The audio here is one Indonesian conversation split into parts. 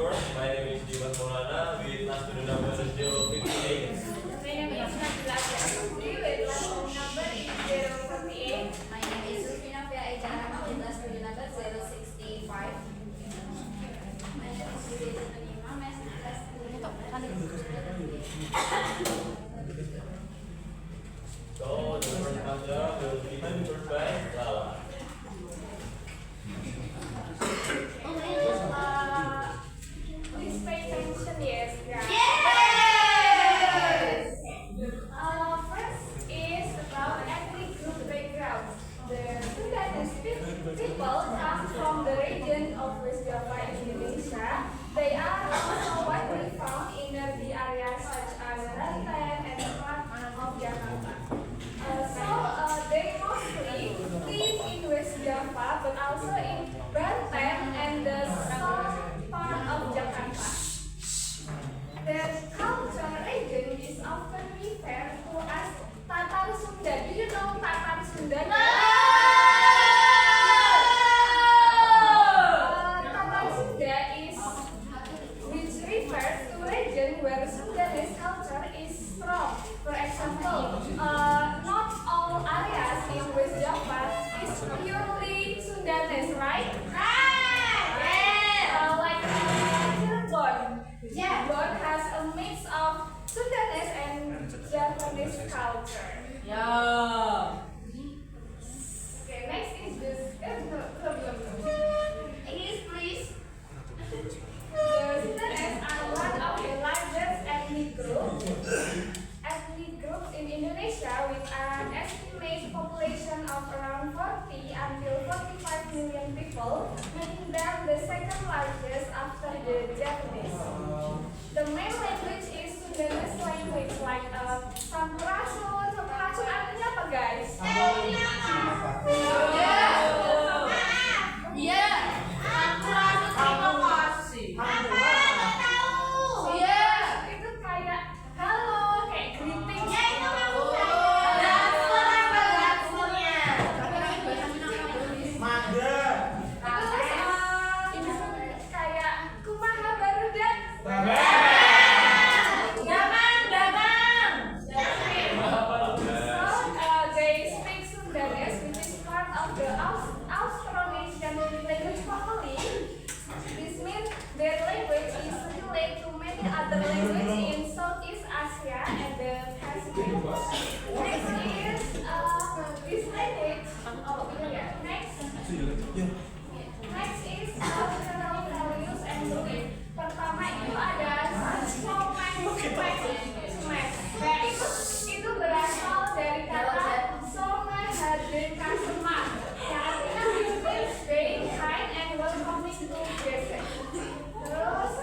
homework. My name is Dimas Maulana with class student number 058. My name is Nabila Syahri with class number 048. My name is Zulfina Fia Ejana with class student number 065. My name is Yudhita Nima, math class So the first answer will be given first by Lala. Please pay attention, yes, guys. First is about ethnic group background. The Sudanese people come from the region of West Java, Indonesia. They are also widely found in the areas such as Banten and part of Jakarta. They mostly live in West Java, but also in Banten and the south part of Jakarta. Their culture region is often referred to as Tatar Sunda. Do you know Tatar Sunda? Tatar Sunda is which refers to region where Sundanese culture is strong. For example, not all areas in West Java is purely Sundanese, right? Like Cirebon. Cirebon has a mix of Sundanese and Javanese culture. Okay, next is this. English, please. The Sundanese are one of the largest ethnic groups in Indonesia with an estimated population of around 40 until 45 million people, making them the second largest after the Japanese. The main language is Sundanese language like Sampurasun. Sampurasun artinya apa, guys? Itu kayak halo, kayak greeting. Kayak kumaha barudak. They speak Sundanese, which is part of the Austronesian language family. This means their language is related to many other languages in Southeast Asia and the Pacific. Next is this language. Next is cultural values and belief. Pertama itu ada itu berasal dari kata Soma Hadeka Semak, yang artinya means being kind and welcoming to guests. Terus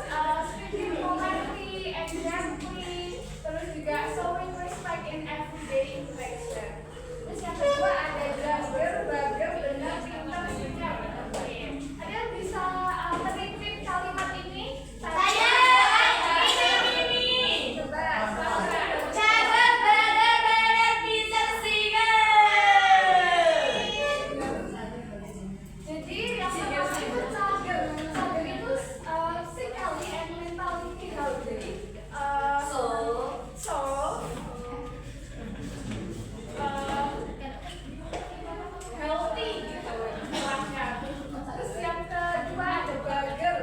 speaking politely and gently, terus juga showing respect in everyday interaction. Terus yang kedua ada bager, benar, pintar, siap. Ada yang bisa merepeat kalimat ini? Jadi yang pertama itu cager. Cager itu physically and mentally healthy. Healthy gitu istilahnya. Terus yang kedua ada bager.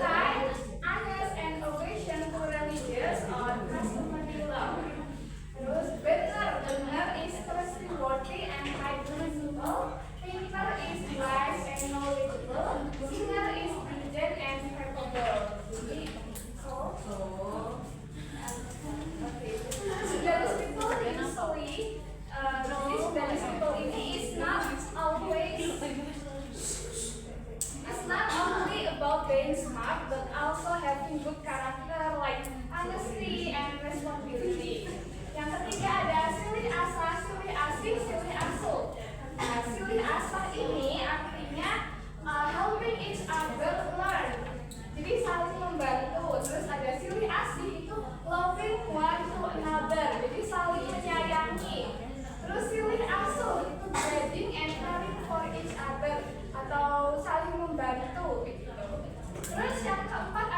Kind, honest and obedient to religious or customary law. Terus benar is trustworthy and high principle. Pintar is wise and knowledgeable. Singer is diligent and capable. Jadi Sundanese people ini is not only about being smart but also having good character like honesty and responsibility. Yang ketiga ada silih asa, silih asih, silih asuh. Nah, silih asa ini artinya helping each other learn. Jadi saling membantu. Terus ada silih asih itu loving one to another. Jadi saling menyayangi. Terus silih asuh itu guiding and caring for each other atau saling membantu gitu. Terus yang keempat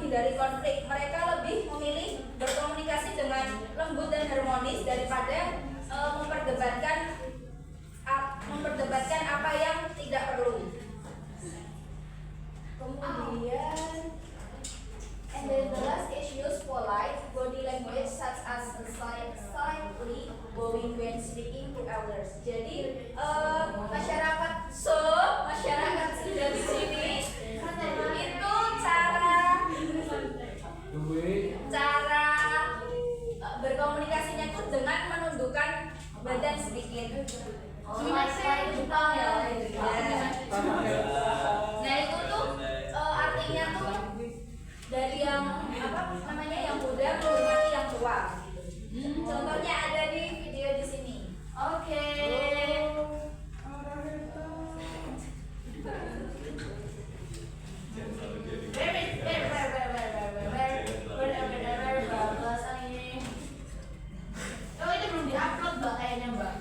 menghindari konflik. Mereka lebih memilih berkomunikasi dengan lembut dan harmonis daripada memperdebatkan apa yang tidak perlu. Kemudian, and then the last is use polite body language such as slightly bowing when speaking to elders. Jadi masyarakat sudah di sini itu cara berkomunikasinya itu dengan menundukkan badan sedikit. Nah itu tuh artinya tuh dari yang yang muda menghormati yang tua. Contohnya ada di video di sini. Oke. Oh ini belum diupload mbak kayaknya mbak.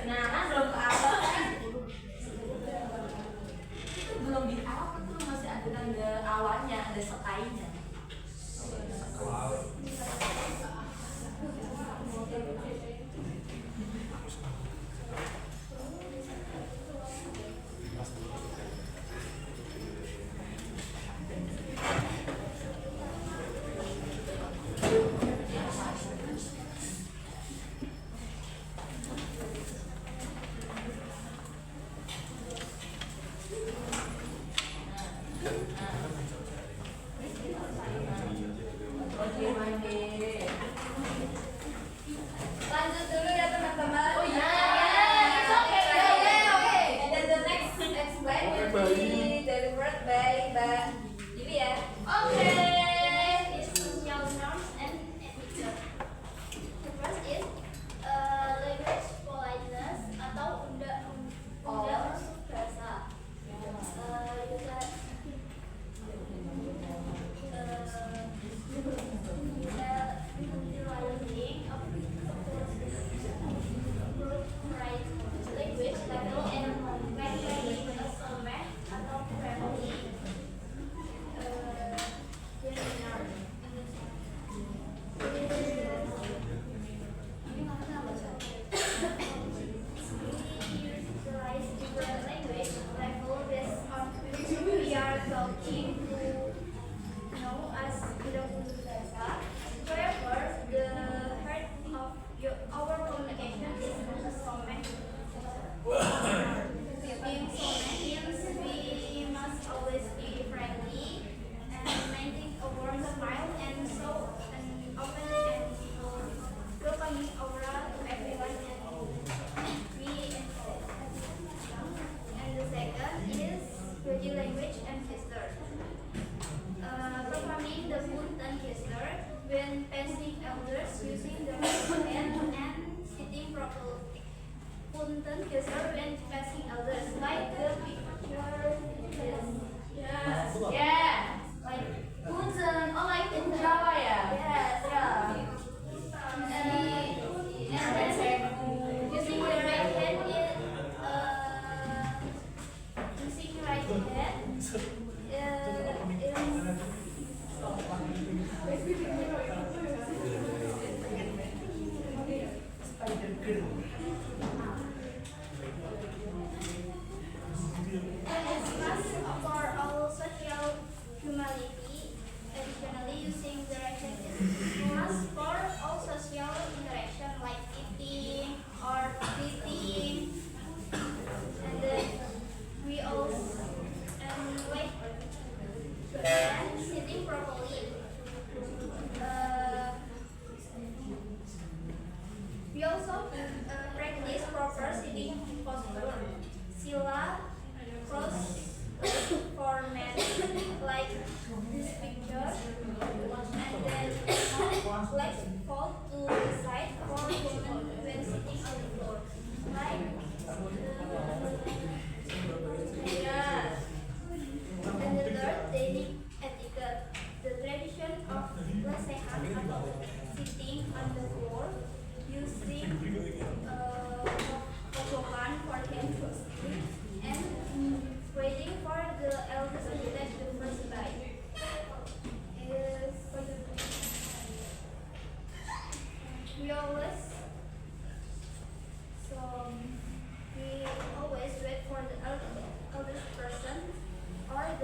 Nah kan belum ke-upload kan? Itu belum diupload tuh masih ada tanda awalnya, ada sekainya. Lanjut dulu ya teman-teman. Oh iya. Oke. And then the next explain will be delivered by Mbak Dili ya. Oke. Is social norms and etiquette. The first is language politeness atau undang unsur bahasa. Language level and maintaining a format atau family webinar. We utilize different language level based on which we are talking to know as Bidang Bahasa. However, the heart of our communication is the somatic. Being means we must always be friendly and maintain a warm smile and so an open and welcoming aura to everyone and we and the second is body language and gesture. Performing the punten gesture when passing elders using the right hand and sitting properly. Punten gesture when passing elders, like the picture is. Yes. Yeah. Like punten, oh like in Jawa ya. Yes, yeah. And then using the right hand is using right hand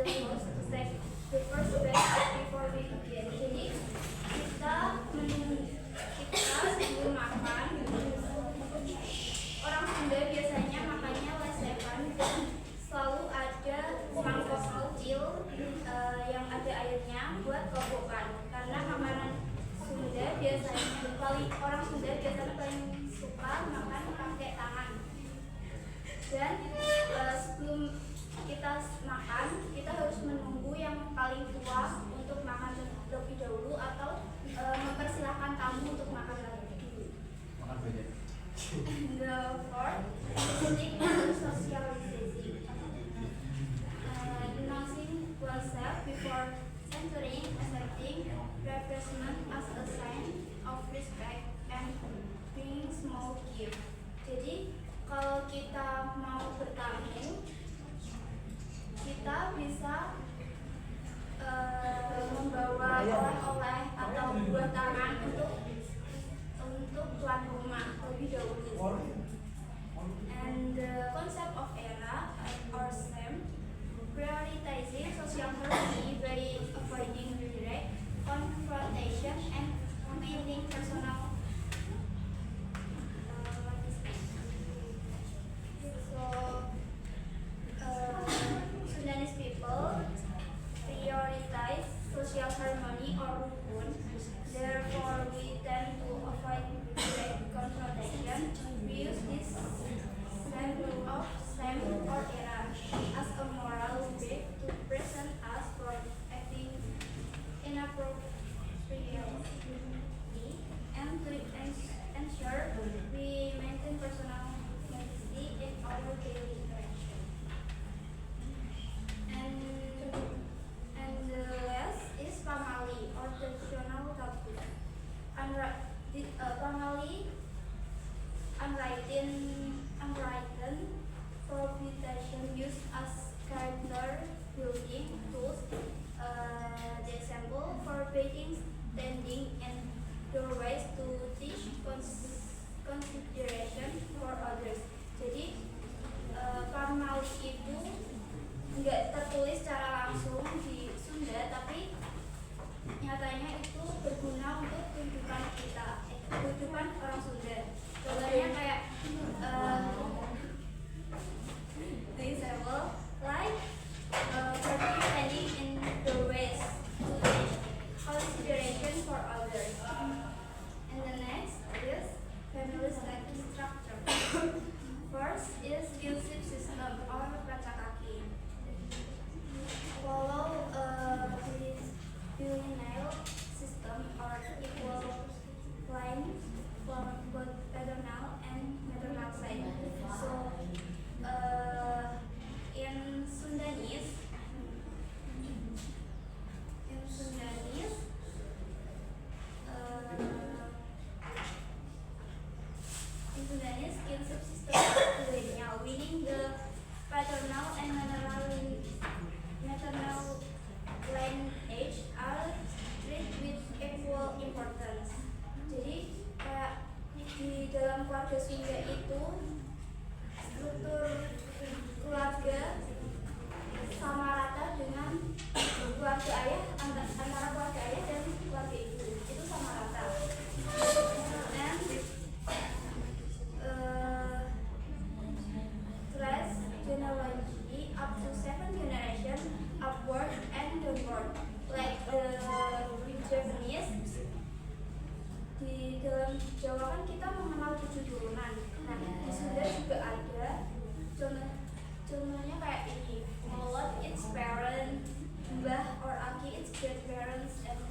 the host to take the first break before we begin. Jadi kita sebelum makan, orang Sunda biasanya makannya lesehan dan selalu ada mangkok kecil yang ada airnya buat kokokan. Karena makanan Sunda biasanya orang Sunda biasanya paling suka makan pakai tangan. Dan sebelum kita makan, kita harus menunggu yang paling tua untuk makan terlebih dahulu atau mempersilahkan tamu untuk makan lagi dulu. Makan banyak. The fourth is socialization. Announcing oneself before entering, accepting refreshment as a sign of respect and bringing small gift. Jadi kalau kita mau bertamu, kita bisa membawa oleh-oleh atau buah tangan untuk tuan rumah lebih dahulu. And the concept of era or SAM, prioritizing social harmony by avoiding direct confrontation and maintaining personal. Sundanese people prioritize social harmony or rukun. Therefore, we tend to avoid direct confrontation. We use this symbol of SAM or era as a moral rubric to present us for acting inappropriately and to ensure we maintain personal modesty in our daily interaction. And the last is pamali or traditional taboo. Pamali, unwritten prohibition used as character building tools. The example forbidding standing in doorways to teach consideration for others. Jadi pamali itu nggak tertulis secara langsung di Sunda, tapi nyatanya itu berguna untuk kehidupan orang Sunda. Contohnya kayak the example like standing in doorways to teach consideration for others. And the next is family structure. First is kinship system or pacakaki. Follow bilingual system or equal line for both paternal and maternal side. So in Sundanese, kinship system is bilingual, meaning the paternal and maternal lineage are treated with equal importance. Jadi kayak di dalam keluarga Sunda itu struktur keluarga sama rata dengan keluarga ayah, antara keluarga ayah dan keluarga ibu itu sama rata. Trace genealogy up to 7 generations upward and downward, like the Japanese. Di dalam Jawa kan kita mengenal 7 turunan. Nah, di Sunda juga ada. Contohnya kayak ini, Molot its parent, Mbah or Aki its great parents, and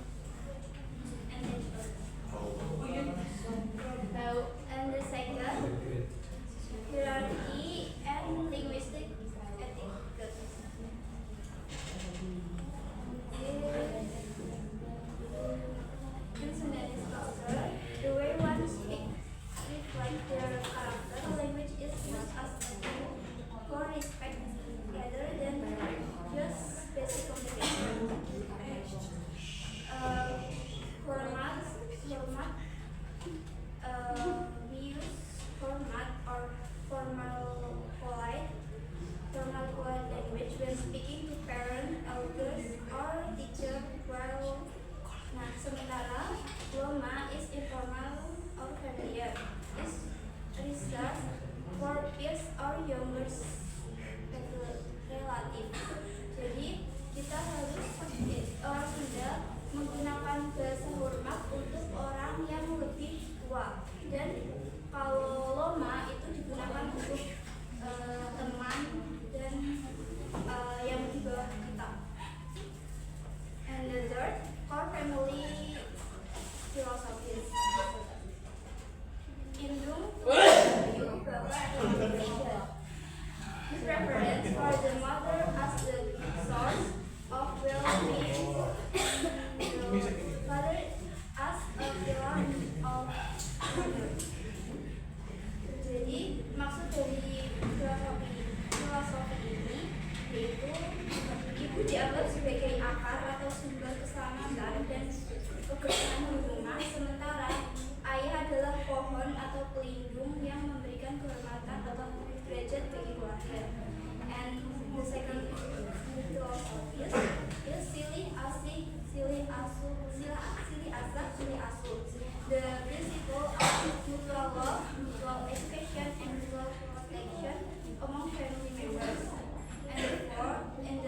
the second, hierarchy and linguistic etiquette. In Sundanese culture, the way one speaks reflects their character. Language is used as a tool for respect rather than just basic communication. We use format or formal polite language when speaking to parents, preference for the mother as the source of well-being, and the father as a pillar of mother. Jadi maksud dari filosofi ini yaitu ibu dianggap sebagai akar atau sumber keselamatan dan kebersihan rumah, sementara ayah adalah pohon atau pelindung yang memberikan kehormatan atau derajat bagi keluarga. And the second philosophy is silih asuh. The principle of mutual love, mutual education, and mutual protection among family members. And the fourth and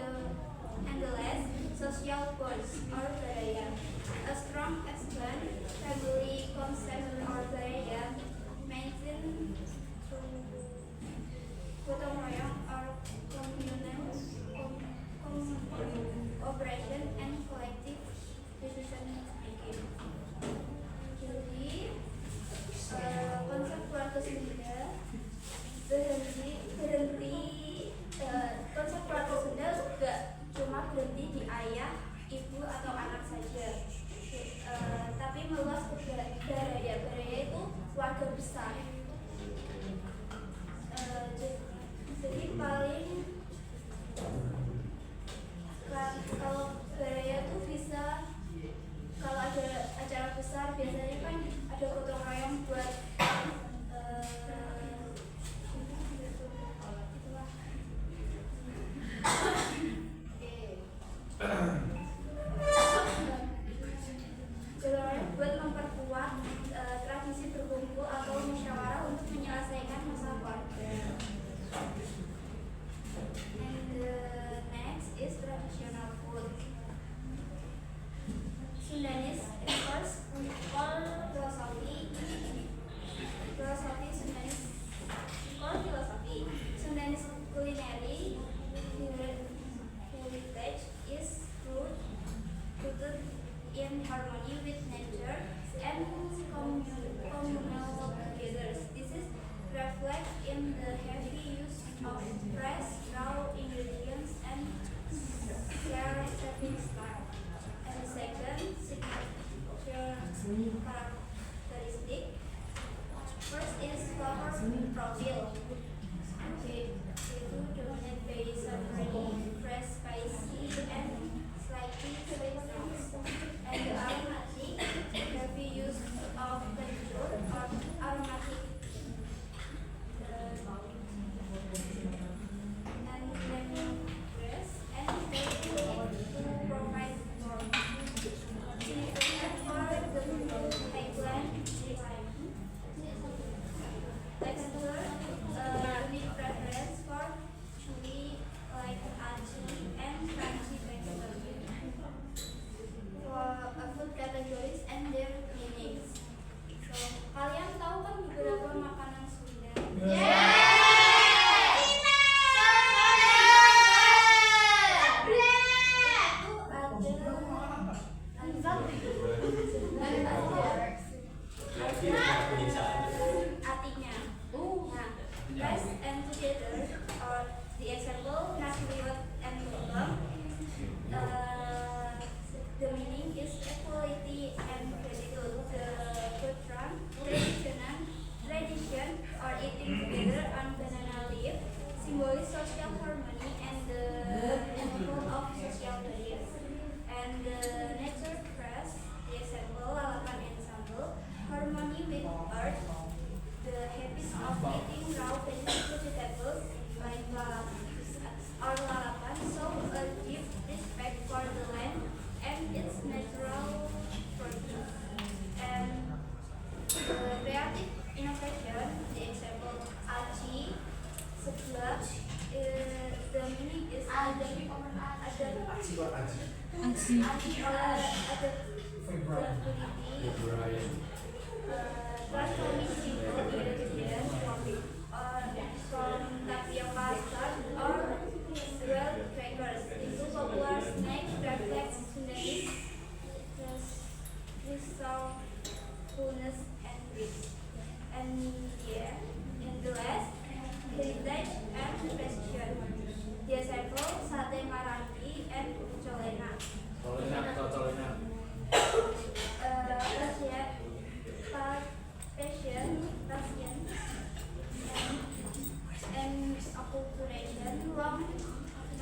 the last, social bonds or budaya. A strong explained family concept or budaya maintain through gotong royong or communal operation and collective decision making. Jadi konsep keluarga Sunda konsep keluarga Sunda gak cuma berhenti di ayah, ibu atau anak saja, tapi meluas ke budaya itu keluarga besar. Jadi paling kalau budaya itu bisa, kalau ada acara besar biasanya kan ada gotong royong buat buat memperkuat tradisi berkumpul atau musyawarah untuk menyelesaikan masalah keluarga. And the next is traditional food. Sundanese first Sundanese culinary heritage is rooted in harmony with nature and communal gatherings. This is reflected in the heavy use of fresh, raw ingredients and care serving style. And the second signature characteristic, first is flavor profile. Yaitu dominated by savory, fresh, spicy, and slightly sweet notes. And the aromatic, heavy use of temperature or aromatic and lemongrass and to provide warmth. Significant for the Highland climate. Texture, unique preference for chewy like aci and crunchy texture. For food categories and their meanings. So, kalian tahu kan beberapa makanan Sunda? Artinya, rice and together, or the example nasi liwet and tumpeng. The meaning is equality and gratitude. The Gotram tradition or eating together on banana leaf symbolize social harmony and the removal of social barriers. And the nature crest, the example lalapan ensemble, harmony with earth. The habits of eating raw vegetables like lalapan show a deep respect for the land and its natural produce. And creative innovation, the example aci, seblak, the meaning is adaptability, transforming simple ingredients from tapioca starch or grilled crackers into popular snack reflects Sundanese resourcefulness and wit. And yeah, in the last, heritage and precision.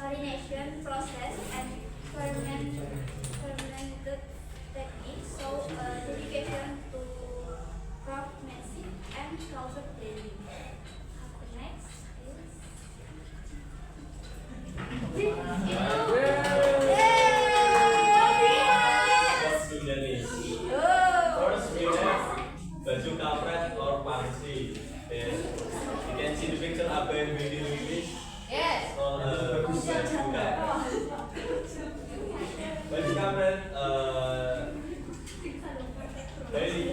marination process and fermented techniques. So dedication to craftsmanship and culture training. Next For Sudanese. First we have baju kampret or pangsi. Yes. You can see the picture apa yang begini. Yes. Baju kampret daily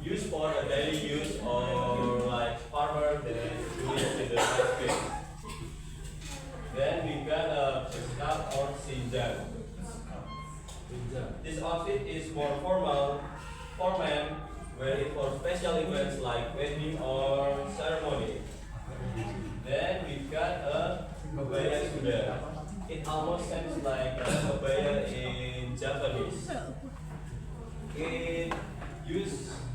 used for a daily use or like farmer that do it in the rice field. Then we got a scarf or sinjang. This outfit is more formal for men, wear it for special events like wedding or ceremony. Then we got a kebaya suda. It almost sounds like a kebaya in Japanese. It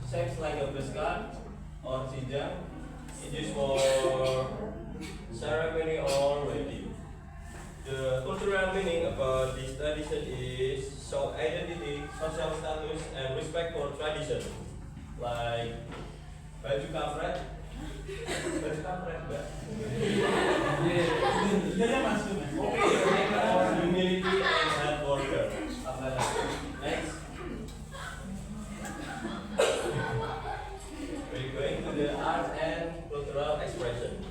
shapes like a basket or sinjang. It used for ceremony or wedding. The cultural meaning about this tradition is show identity, social status, and respect for tradition. Like baju kampret, Mbak. Or humility and hard worker. Next. We're going to the art and cultural expression.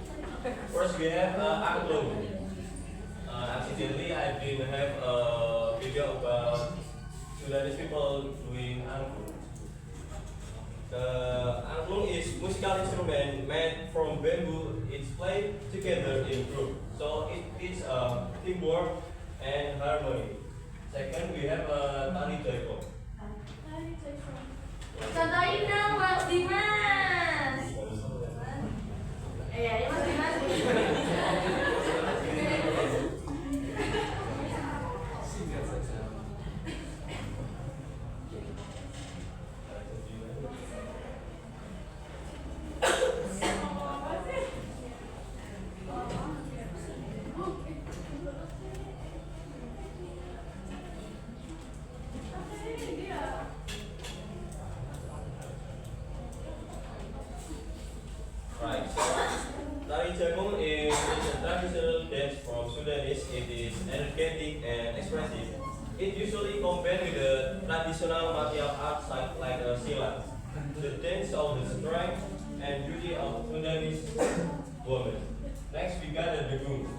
First we have angklung. Accidentally I didn't have a video about Sudanese people doing angklung. Angklung is musical instrument made from bamboo. It's played together in group, so it is teamwork and harmony. Second, we have tari jaipong. Contohin dong Mas Dimas. Ya Mas Dimas. Right, so tari jaipong is a traditional dance from Sudanese. It is energetic and expressive. It usually combined with the traditional martial arts like a silat. The dance of the strength and beauty of Sudanese women. Next, we got the degung.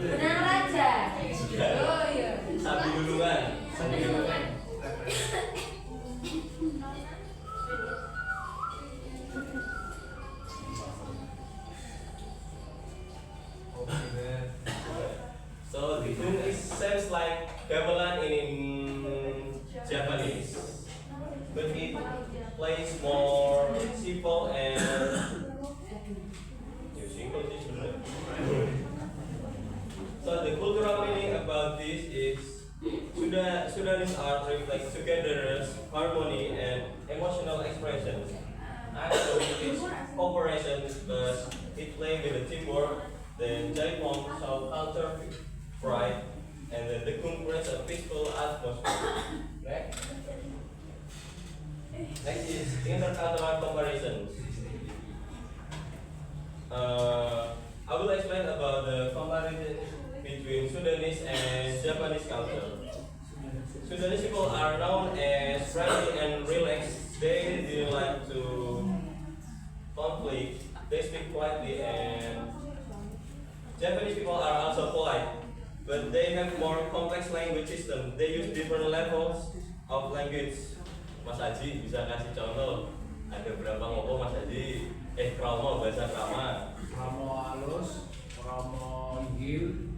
Benang Raja. Oh iya. Sabi duluan. So degung is sounds like gamelan in Japanese, but it plays more simple and simple is bener. So the cultural meaning about this is Sudanese art reflects togetherness, harmony, and emotional expression. Actually, it's cooperation, but it plays with the teamwork. Then jaipong show culture, pride, and then the degung creates a peaceful atmosphere. Next is intercultural comparison. I will explain about the comparison between Sudanese and Japanese culture. Sudanese people are known as friendly and relaxed. They didn't like to conflict. They speak quietly, and Japanese people are also polite, but they have more complex language system. They use different levels of language. Mas Haji bisa kasih contoh? Ada berapa ngopo Mas Haji? Krama, bahasa krama. Krama halus, krama inggil.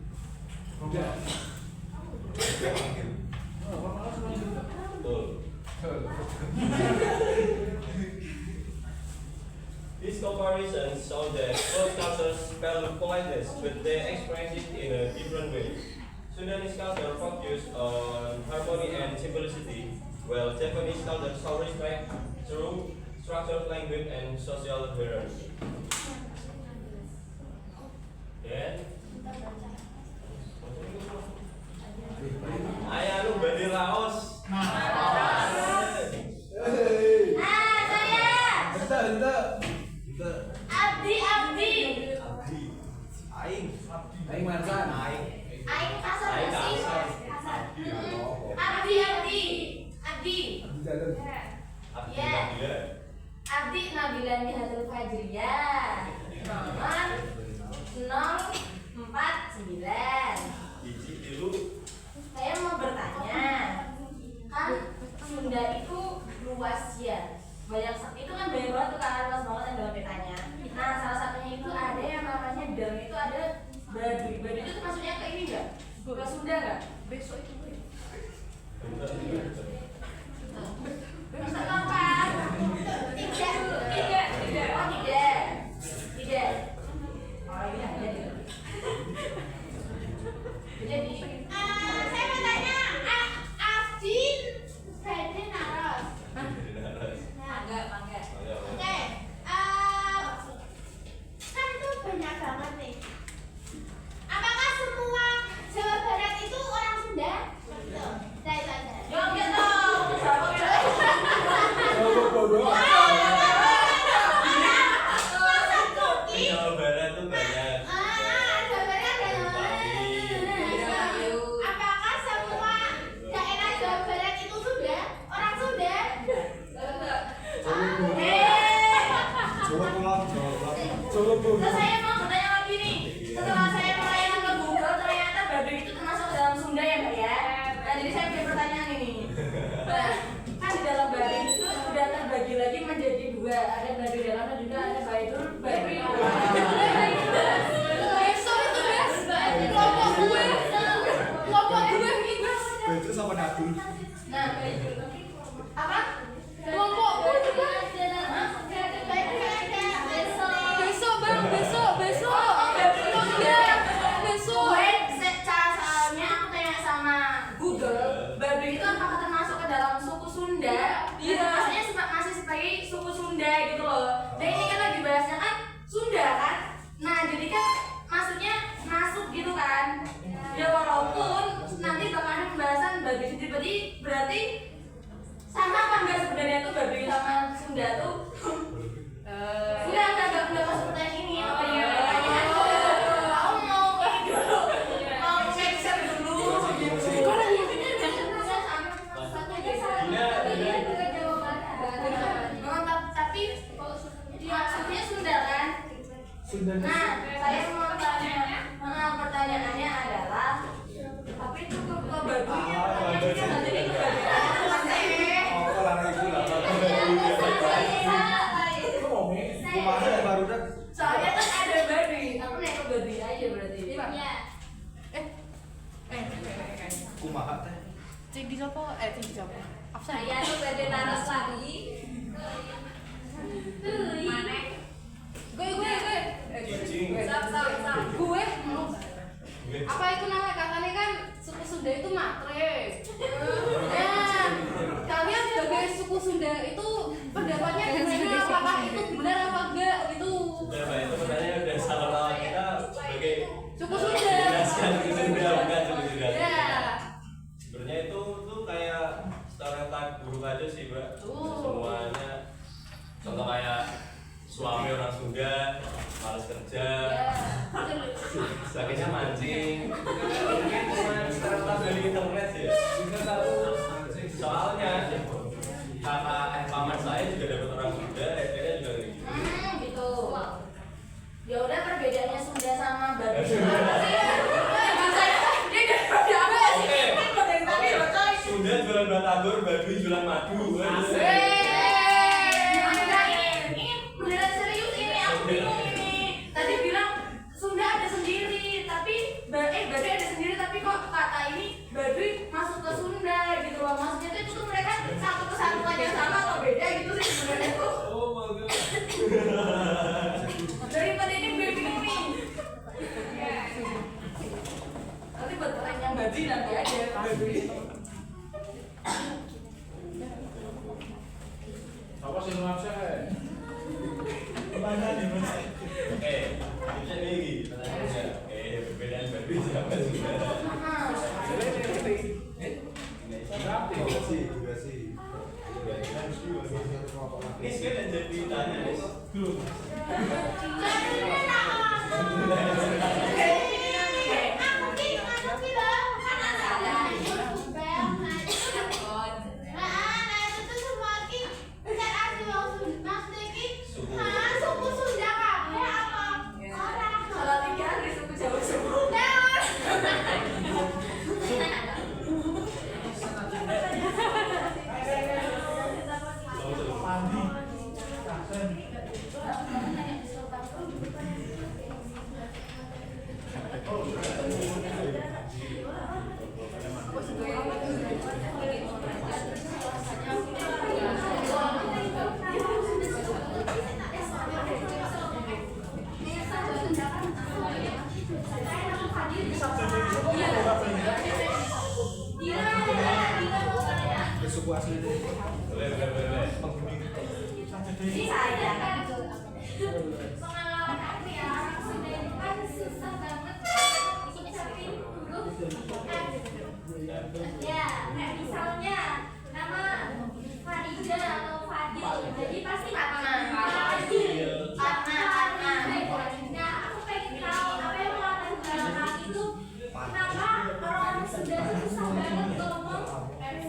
Udah. Oh, krama halus krama inggil. Betul. These comparisons show that both cultures value politeness, but they express it in a different way. Sudanese culture focus on harmony and simplicity, while Japanese culture show respect through structured language and social hierarchy. Then, ayah lu Badi Laos. Aing Marsan. Aing kasar Aing nggak sih? kasar. Kasar. Abdi Ya. Nabila. Abdi Nabila Nihatul Fajriyah. Nomor 049. Biji biru. Saya mau bertanya, kan Sunda itu luas ya, banyak itu kan banyak banget tuh kan, luas banget yang dalam petanya. Nah salah satunya itu ada yang namanya dalam itu ada Baduy. Baduy itu maksudnya ke ini enggak? Ke Sunda enggak? Besok itu Besok apa? Tidak. Oh tidak. Oh iya tidak. Jadi Saya mau tanya, Abdin Badi Naros. mangga. Oke, kan itu banyak banget nih. Apakah semua Jawa Barat itu orang Sunda? Betul. Saya. Jawab ya dong. Jawab ya. Jawa Barat tuh banyak. Jawa Barat apakah semua daerah Jawa Barat itu Sunda? Orang Sunda? Terus saya mau bertanya lagi nih. Setelah saya melayani ke Google, ternyata Baduy itu termasuk ke dalam Sunda ya, Mbak ya? Nah, jadi saya punya pertanyaan ini. Nah, kan di dalam Baduy itu sudah terbagi lagi menjadi dua. Ada Baduy dalam dan juga ada Baduy luar. Besok itu kelompok gue ini. Itu sama Nabi. Nah, apa? Kelompok gue juga. Soalnya aku tanya sama Google, Baduy itu apakah termasuk ke dalam suku Sunda? Iya. Maksudnya masih sebagai suku Sunda gitu loh. Dan ini kan lagi bahasnya kan Sunda kan? Nah jadi kan maksudnya masuk gitu kan? Ya walaupun nanti bakal ada pembahasan Baduy sendiri, berarti sama apa enggak sebenarnya tuh Baduy sama Sunda tuh? Enggak masuk pertanyaan ini. Apa ya? Aku mau ini dulu. Mau cek dulu. Tapi maksudnya Sunda kan? Nah, saya mau tanya, pertanyaannya adalah, tapi itu ke Baduy ya, jadi ke Baduy. Soalnya kan ada Baduy, aku naik ke Baduy aja berarti. Iya. Kumaha teh? Cek di sopo? Cek di sopo? Saya tuh Badi Naros lagi. Mana? Gue. Cicing. Gue. Apa itu namanya? Katanya kan suku Sunda itu matre. Nah, kalian sebagai suku Sunda itu pendapatnya gimana? Apakah itu benar apa enggak gitu? Udah, Pak, itu pertanyaan udah salah lawan kita sebagai Suku Sunda. menjelaskan suku Sunda, bukan suku Sunda. Ya. Sebenarnya itu tuh kayak stereotip buruk aja sih, Mbak. Semuanya contoh kayak suami orang Sunda malas kerja, sebagainya mancing. Mungkin cuma stereotip dari internet sih. Soalnya kakak paman saya juga dapat orang Sunda, akhirnya juga kayak gitu. Gitu. Ya udah perbedaannya Sunda sama Baduy. Oke. Sunda jualan batagor, Baduy jualan madu. Ini beneran serius ini, aku bingung ini. Tadi bilang Sunda ada sendiri, tapi Baduy ada sendiri, tapi kok kata ini Baduy masuk ke Sunda gitu loh. Maksudnya itu tuh mereka satu kesatuan yang sama atau beda gitu sih sebenarnya tuh. Oh my god. Daripada ini gue bingung nih. Nanti buat pertanyaan Baduy gaji nanti aja. Apa sih nuansanya? Mana nih mas? Oke, bisa nih. Oke, perbedaan berbeda apa sih? Ini sekarang jadi tanya nih. Kalau tiga hari suku Jawa semua. Suku asli deh. Boleh. Ini saya kan pengalaman aku ya, sudah kan susah banget ngucapin huruf F. Ya, kayak misalnya nama Farida atau Fadil, jadi pasti Fadil. Nah, aku pengen tahu apa yang melatar belakang itu, kenapa orang Sunda itu susah banget ngomong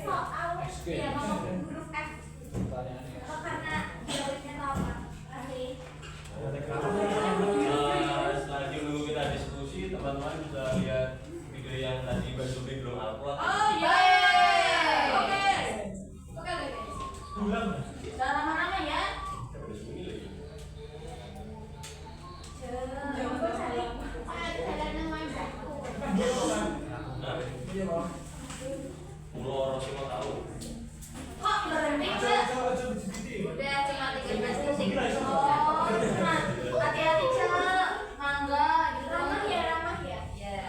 soal ya ngomong huruf F. Apa karena dialeknya atau apa? Selanjutnya dulu kita diskusi, teman-teman bisa lihat video yang tadi Mbak Subi belum upload. Oh iya. Oke. Jangan lama-lama ya. Nah, Pulau Rosi mau tahu. Kok berhenti sih? Udah cuma 13 detik. Oh, cuma hati-hati cek. Mangga gitu. Ramah ya. Ya.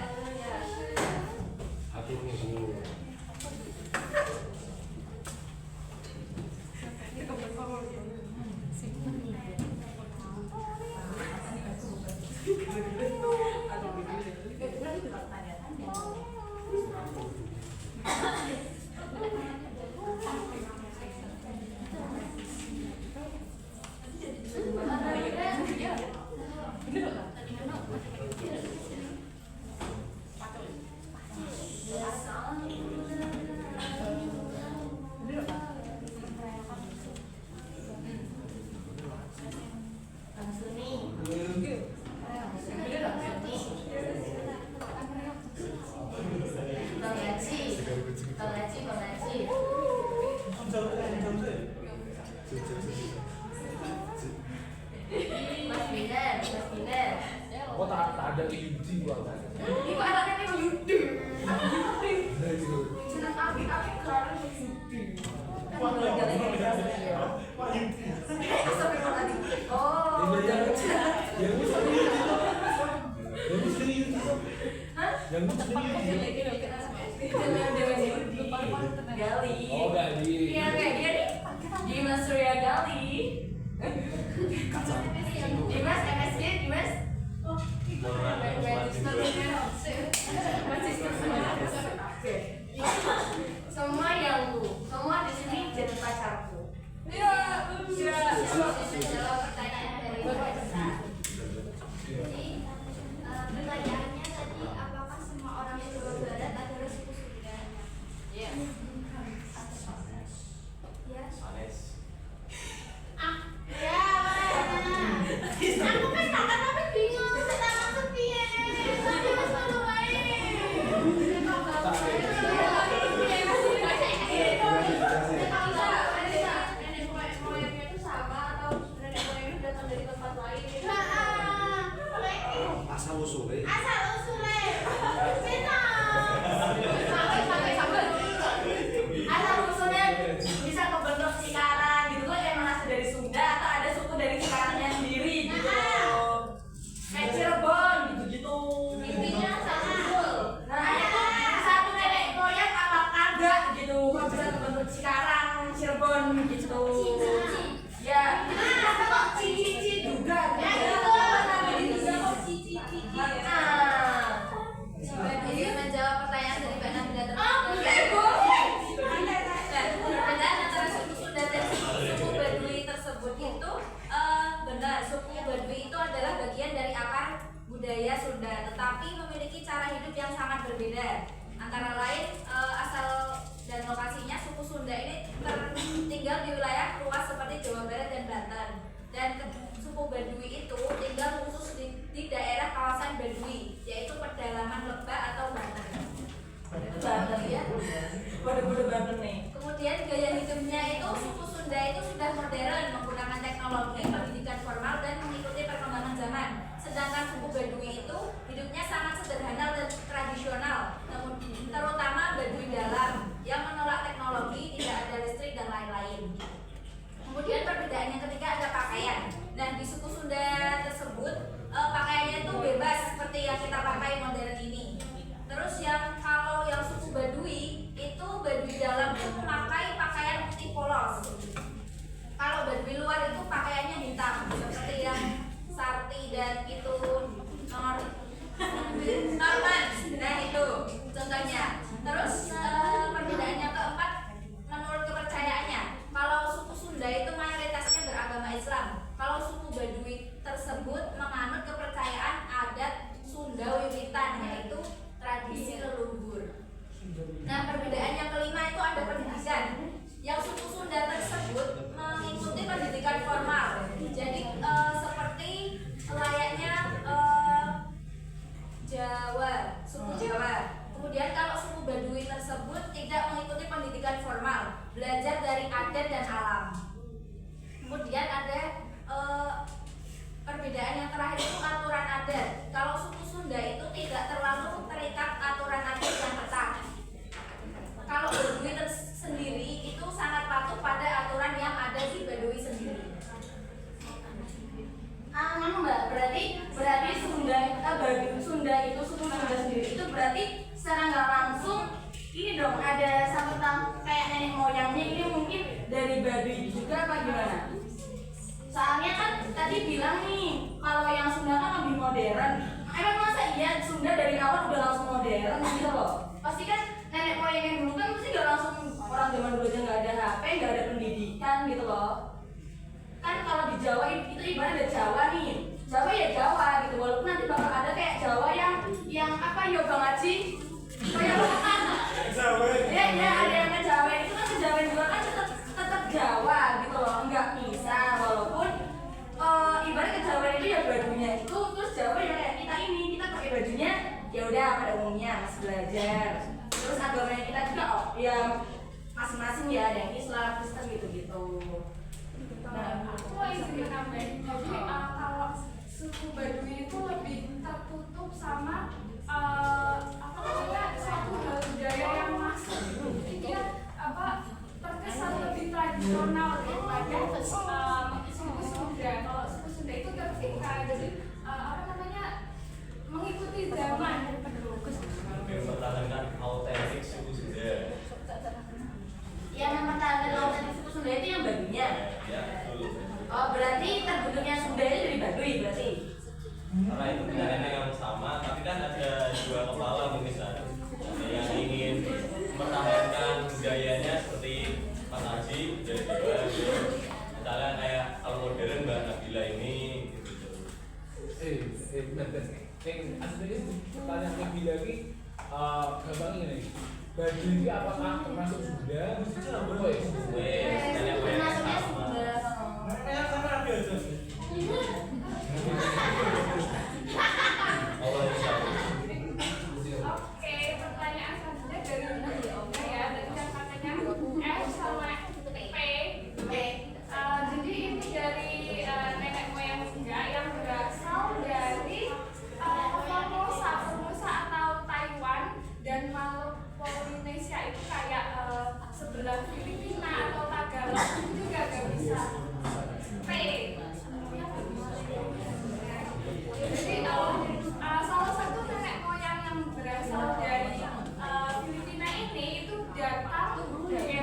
Mas Binar. Oh tak ada Yudi gua. Iku anaknya ning Yudi. Jeneng apik-apik karo Yudi. Oh. Gali. Oh Gali. Iya kayak dia nih. Dimas Surya Gali. Dimas MSG, Dimas. Orang yang kalau bisa bentuk Cikarang, Cirebon gitu. Ya, itu kok cici juga. Ya, itu Jadi menjawab pertanyaan dari Mbak Nabila perbedaan antara suku Sunda dan suku Baduy tersebut itu benar, suku Baduy itu adalah bagian dari akar budaya Sunda, tetapi memiliki cara hidup yang sangat berbeda. Antara lain asal dan lokasinya, suku Sunda ini tinggal di wilayah luas seperti Jawa Barat dan Banten, dan suku Baduy itu tinggal khusus di daerah kawasan Baduy, yaitu pedalaman Lebak atau Banten. Banten ya. Bodoh-bodoh Banten nih. Kemudian gaya hidupnya itu, suku Sunda itu sudah modern, menggunakan teknologi, pendidikan formal, dan mengikuti perkembangan zaman. Sedangkan suku Baduy itu hidupnya sangat sederhana dan tradisional, namun terutama Baduy dalam yang menolak teknologi, tidak ada listrik dan lain-lain. Kemudian perbedaan yang ketiga ada pakaian. Nah, di suku Sunda tersebut pakaiannya itu bebas seperti yang kita pakai modern ini. Terus kalau yang suku Baduy itu Baduy dalam itu memakai pakaian putih polos. Kalau Baduy luar itu pakaiannya hitam seperti yang sarti dan itu norman. Nah itu contohnya. Terus perbedaan yang keempat menurut kepercayaannya. Kalau suku Sunda itu mayoritasnya beragama Islam. Kalau suku Baduy tersebut menganut kepercayaan adat Sunda Wiwitan, yaitu tradisi leluhur. Nah, perbedaan yang kelima itu ada pendidikan. Yang suku Sunda tersebut mengikuti pendidikan formal. Jadi seperti layaknya Jawa, suku Jawa. Kemudian kalau suku Baduy tersebut tidak mengikuti pendidikan formal, belajar dari adat dan alam. Kemudian ada perbedaan yang terakhir itu aturan adat. Kalau suku Sunda itu tidak terlalu terikat aturan adat yang ketat. Kalau Baduy sendiri itu sangat patuh pada aturan yang ada di Baduy sendiri. Mbak, berarti Sunda itu suku Sunda sendiri itu berarti secara nggak langsung ini dong ada sambutan kayak nenek moyangnya ini mungkin dari Baduy juga apa gimana? Soalnya kan tadi bilang nih kalau yang Sunda kan lebih modern. Emang masa iya Sunda dari awal udah langsung modern gitu loh? Pasti kan nenek moyangnya dulu kan mesti nggak langsung orang zaman dulu aja nggak ada HP, nggak ada pendidikan gitu loh. Kan kalau di Jawa itu ibaratnya ada Jawa nih. Jawa ya Jawa gitu, walaupun nanti bakal ada kayak Jawa yang apa ya Bang Haji? Ya ada yang ke Jawa itu kan Jawa juga kan tetap Jawa gitu loh, nggak bisa walaupun ibarat ke Jawa itu ya bajunya itu terus Jawa ya kayak kita ini kita pakai bajunya ya udah pada umumnya masih belajar. Terus agamanya kita juga ya masing-masing ya ada yang Islam, Kristen gitu-gitu. Nah, aku mau izin nambahin. Jadi kalau suku Baduy itu lebih tertutup sama apa namanya suatu hal budaya yang masuk. Dia terkesan lebih tradisional daripada suku Sunda. Kalau suku Sunda itu terpikat, jadi apa namanya mengikuti zaman. Mempertahankan autentik suku Sunda. Yang mempertahankan otentik suku Sunda itu yang Baduynya. Ya, betul. Oh, berarti terbentuknya Sunda itu dari Baduy berarti. Karena itu benarnya yang sama, tapi kan ada dua kepala mungkin ada yang ingin mempertahankan budayanya seperti Mas Haji dari Jawa, misalnya kayak kalau modern Mbak Nabila ini gitu. Bentar. Aslinya pertanyaan Nabila ini gampang ini. Baduy ini apakah termasuk Sunda? Oh ya, Termasuknya Sunda. Oke, pertanyaan selanjutnya dari Mbak ya, dari yang katanya S sama P. Jadi ini dari nenek moyang Sunda yang berasal dari Formosa atau Taiwan dan Polinesia itu kayak sebelah Filipina atau Tagalog itu juga gak bisa. P. Jadi salah satu nenek moyang yang berasal dari Filipina ini itu datang dari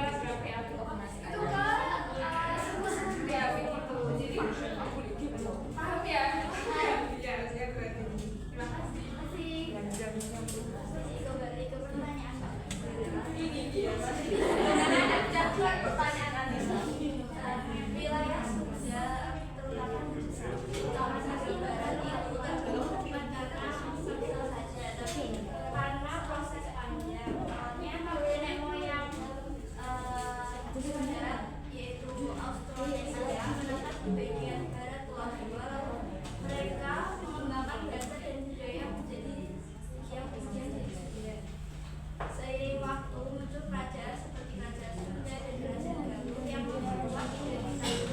kerajaan seperti kerajaan Sunda dan kerajaan Galuh yang memperkuat identitas